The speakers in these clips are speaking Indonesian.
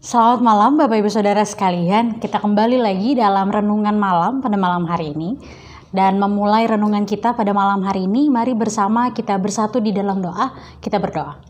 Selamat malam Bapak Ibu Saudara sekalian. Kita kembali lagi dalam renungan malam pada malam hari ini. Dan memulai renungan kita pada malam hari ini, mari bersama kita bersatu di dalam doa. Kita berdoa.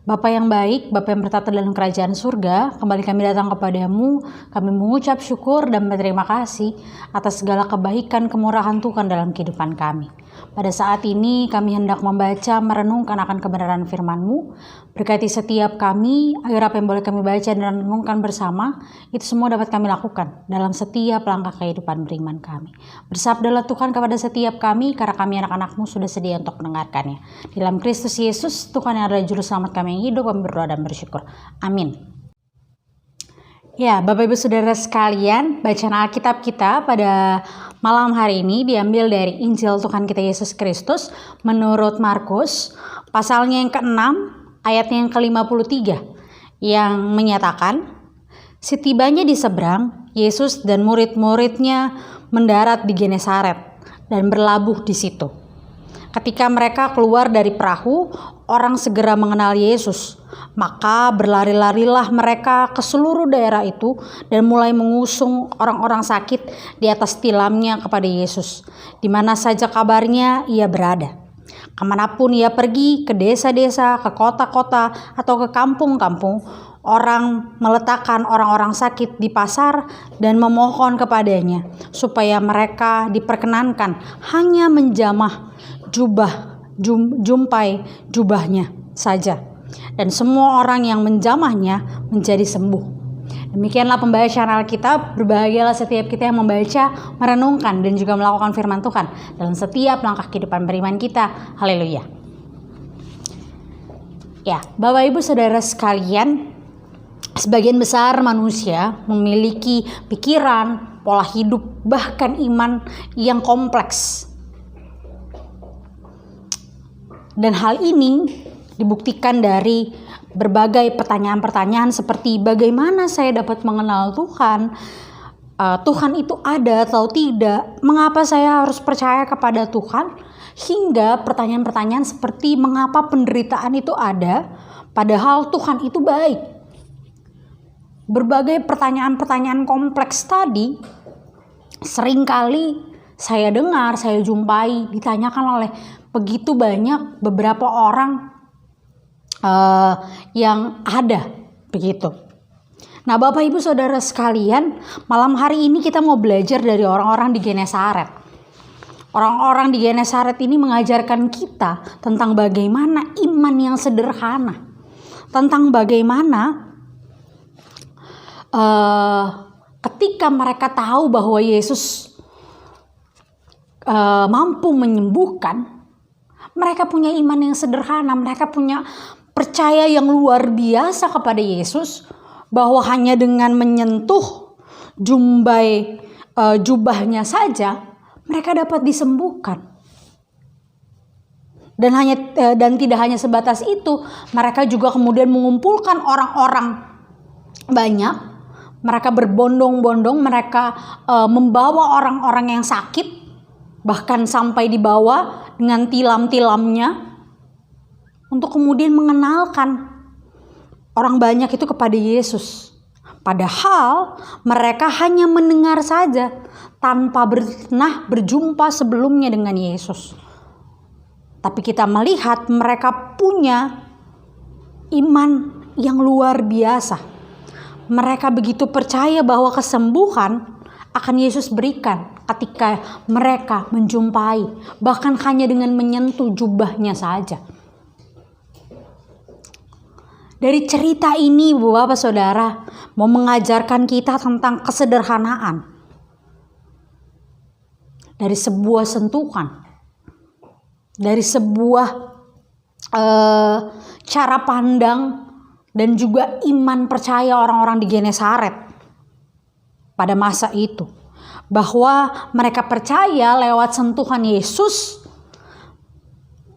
Bapa yang baik, Bapa yang bertata dalam kerajaan surga, kembali kami datang kepadamu. Kami mengucap syukur dan berterima kasih atas segala kebaikan kemurahan Tuhan dalam kehidupan kami. Pada saat ini kami hendak membaca, merenungkan akan kebenaran firman-Mu. Berkati setiap kami, agar apa yang boleh kami baca dan renungkan bersama, itu semua dapat kami lakukan dalam setiap langkah kehidupan beriman kami. Bersabdalah Tuhan kepada setiap kami, karena kami anak-anak-Mu sudah sedia untuk mendengarkannya. Di dalam Kristus Yesus, Tuhan yang adalah Juru Selamat kami yang hidup, kami berdoa dan bersyukur. Amin. Ya, Bapak Ibu Saudara sekalian, bacaan Alkitab kita pada malam hari ini diambil dari Injil Tuhan kita Yesus Kristus menurut Markus, pasalnya yang ke-6, ayatnya yang ke-53, yang menyatakan, setibanya di seberang, Yesus dan murid-muridnya mendarat di Genesaret dan berlabuh di situ. Ketika mereka keluar dari perahu, orang segera mengenal Yesus. Maka berlari-larilah mereka ke seluruh daerah itu dan mulai mengusung orang-orang sakit di atas tilamnya kepada Yesus. Di mana saja kabarnya ia berada. Kemanapun ia pergi, ke desa-desa, ke kota-kota, atau ke kampung-kampung, orang meletakkan orang-orang sakit di pasar dan memohon kepadanya supaya mereka diperkenankan hanya menjamah jumpai jubahnya saja, dan semua orang yang menjamahnya menjadi sembuh. Demikianlah pembacaan Alkitab. Berbahagialah setiap kita yang membaca, merenungkan, dan juga melakukan firman Tuhan dalam setiap langkah kehidupan beriman kita. Haleluya. Ya, Bapak Ibu Saudara sekalian, sebagian besar manusia memiliki pikiran, pola hidup, bahkan iman yang kompleks. Dan hal ini dibuktikan dari berbagai pertanyaan-pertanyaan seperti bagaimana saya dapat mengenal Tuhan? Tuhan itu ada atau tidak? Mengapa saya harus percaya kepada Tuhan? Hingga pertanyaan-pertanyaan seperti mengapa penderitaan itu ada padahal Tuhan itu baik? Berbagai pertanyaan-pertanyaan kompleks tadi seringkali saya dengar, saya jumpai ditanyakan oleh begitu banyak beberapa orang yang ada begitu. Nah, Bapak Ibu Saudara sekalian, malam hari ini kita mau belajar dari orang-orang di Genesaret. Orang-orang di Genesaret ini mengajarkan kita tentang bagaimana iman yang sederhana, tentang bagaimana ketika mereka tahu bahwa Yesus mampu menyembuhkan, mereka punya iman yang sederhana, mereka punya percaya yang luar biasa kepada Yesus, bahwa hanya dengan menyentuh jubahnya saja mereka dapat disembuhkan. Dan tidak hanya sebatas itu, mereka juga kemudian mengumpulkan orang-orang banyak. Mereka berbondong-bondong, mereka membawa orang-orang yang sakit, bahkan sampai dibawa dengan tilam-tilamnya untuk kemudian mengenalkan orang banyak itu kepada Yesus. Padahal mereka hanya mendengar saja tanpa pernah berjumpa sebelumnya dengan Yesus. Tapi kita melihat mereka punya iman yang luar biasa. Mereka begitu percaya bahwa kesembuhan akan Yesus berikan ketika mereka menjumpai, bahkan hanya dengan menyentuh jubahnya saja. Dari cerita ini, Bapak Saudara, mau mengajarkan kita tentang kesederhanaan. Dari sebuah sentuhan, dari sebuah cara pandang, dan juga iman percaya orang-orang di Genesaret pada masa itu, bahwa mereka percaya lewat sentuhan Yesus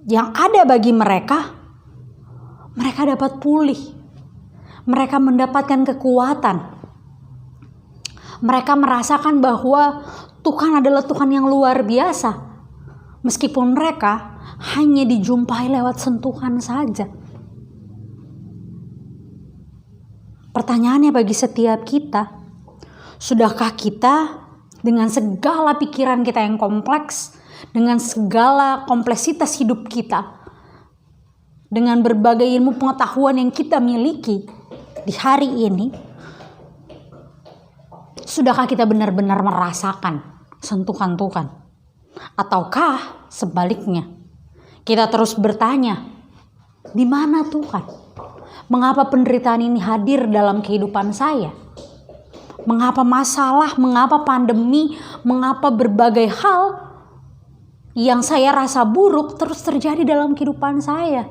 yang ada bagi mereka, mereka dapat pulih, mereka mendapatkan kekuatan, mereka merasakan bahwa Tuhan adalah Tuhan yang luar biasa, meskipun mereka hanya dijumpai lewat sentuhan saja. Pertanyaannya bagi setiap kita, sudahkah kita dengan segala pikiran kita yang kompleks, dengan segala kompleksitas hidup kita, dengan berbagai ilmu pengetahuan yang kita miliki di hari ini, sudahkah kita benar-benar merasakan sentuhan Tuhan? Ataukah sebaliknya, kita terus bertanya, di mana Tuhan? Mengapa penderitaan ini hadir dalam kehidupan saya? Mengapa masalah, mengapa pandemi, mengapa berbagai hal yang saya rasa buruk terus terjadi dalam kehidupan saya?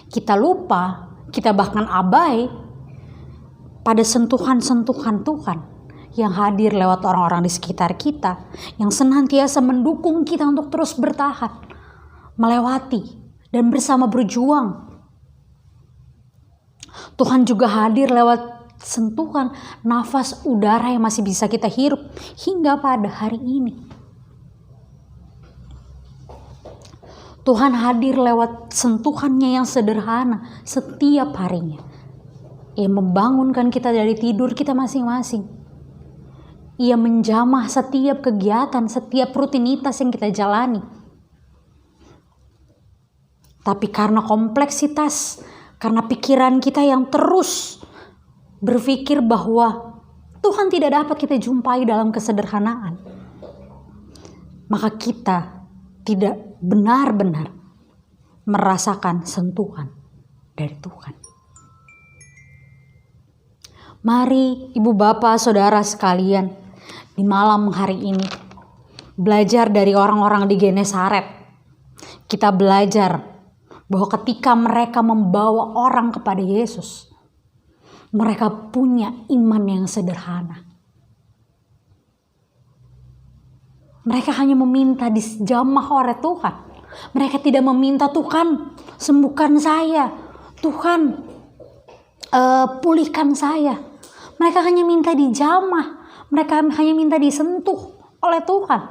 Kita lupa, kita bahkan abai pada sentuhan-sentuhan Tuhan yang hadir lewat orang-orang di sekitar kita, yang senantiasa mendukung kita untuk terus bertahan, melewati, dan bersama berjuang. Tuhan juga hadir lewat sentuhan nafas udara yang masih bisa kita hirup hingga pada hari ini. Tuhan hadir lewat sentuhannya yang sederhana setiap harinya. Ia membangunkan kita dari tidur kita masing-masing. Ia menjamah setiap kegiatan, setiap rutinitas yang kita jalani. Tapi karena kompleksitas, karena pikiran kita yang terus berpikir bahwa Tuhan tidak dapat kita jumpai dalam kesederhanaan, maka kita tidak benar-benar merasakan sentuhan dari Tuhan. Mari ibu bapak saudara sekalian, di malam hari ini belajar dari orang-orang di Genesaret. Kita belajar bahwa ketika mereka membawa orang kepada Yesus, mereka punya iman yang sederhana. Mereka hanya meminta dijamah oleh Tuhan. Mereka tidak meminta, Tuhan sembuhkan saya, Tuhan pulihkan saya. Mereka hanya minta dijamah. Mereka hanya minta disentuh oleh Tuhan.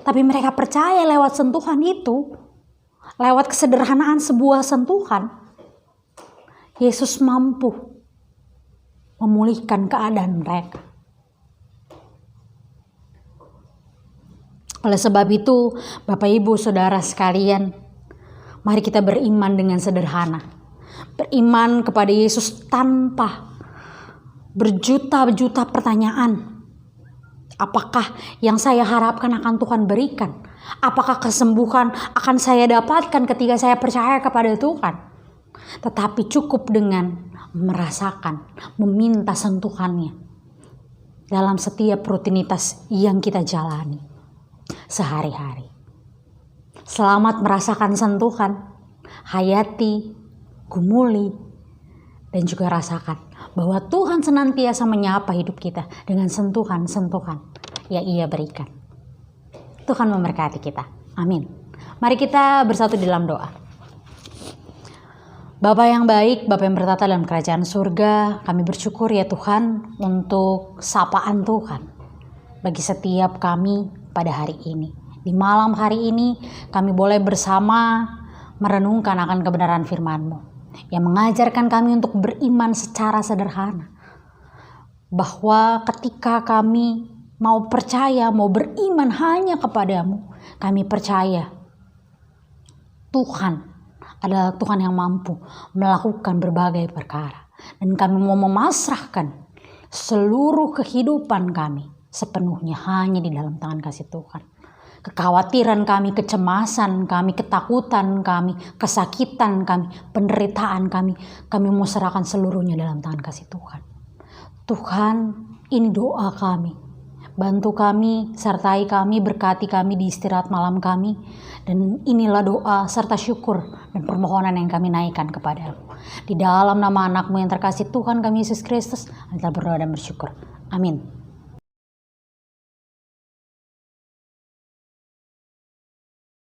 Tapi mereka percaya lewat sentuhan itu, lewat kesederhanaan sebuah sentuhan, Yesus mampu memulihkan keadaan mereka. Oleh sebab itu, Bapak Ibu Saudara sekalian, mari kita beriman dengan sederhana. Beriman kepada Yesus tanpa berjuta-juta pertanyaan. Apakah yang saya harapkan akan Tuhan berikan? Apakah kesembuhan akan saya dapatkan ketika saya percaya kepada Tuhan? Tetapi cukup dengan merasakan, meminta sentuhannya dalam setiap rutinitas yang kita jalani sehari-hari. Selamat merasakan sentuhan, hayati, gumuli, dan juga rasakan bahwa Tuhan senantiasa menyapa hidup kita dengan sentuhan-sentuhan yang Ia berikan. Tuhan memberkati kita. Amin. Mari kita bersatu di dalam doa. Bapa yang baik, Bapa yang bertata dalam kerajaan surga, kami bersyukur ya Tuhan untuk sapaan Tuhan bagi setiap kami pada hari ini. Di malam hari ini kami boleh bersama merenungkan akan kebenaran firman-Mu yang mengajarkan kami untuk beriman secara sederhana. Bahwa ketika kami mau percaya, mau beriman hanya kepadamu, kami percaya Tuhan adalah Tuhan yang mampu melakukan berbagai perkara. Dan kami mau memasrahkan seluruh kehidupan kami sepenuhnya hanya di dalam tangan kasih Tuhan. Kekhawatiran kami, kecemasan kami, ketakutan kami, kesakitan kami, penderitaan kami mau serahkan seluruhnya dalam tangan kasih Tuhan. Tuhan, ini doa kami. Bantu kami, sertai kami, berkati kami di istirahat malam kami. Dan inilah doa serta syukur dan permohonan yang kami naikkan kepadamu. Di dalam nama anak-Mu yang terkasih Tuhan kami Yesus Kristus, kita berdoa dan bersyukur. Amin.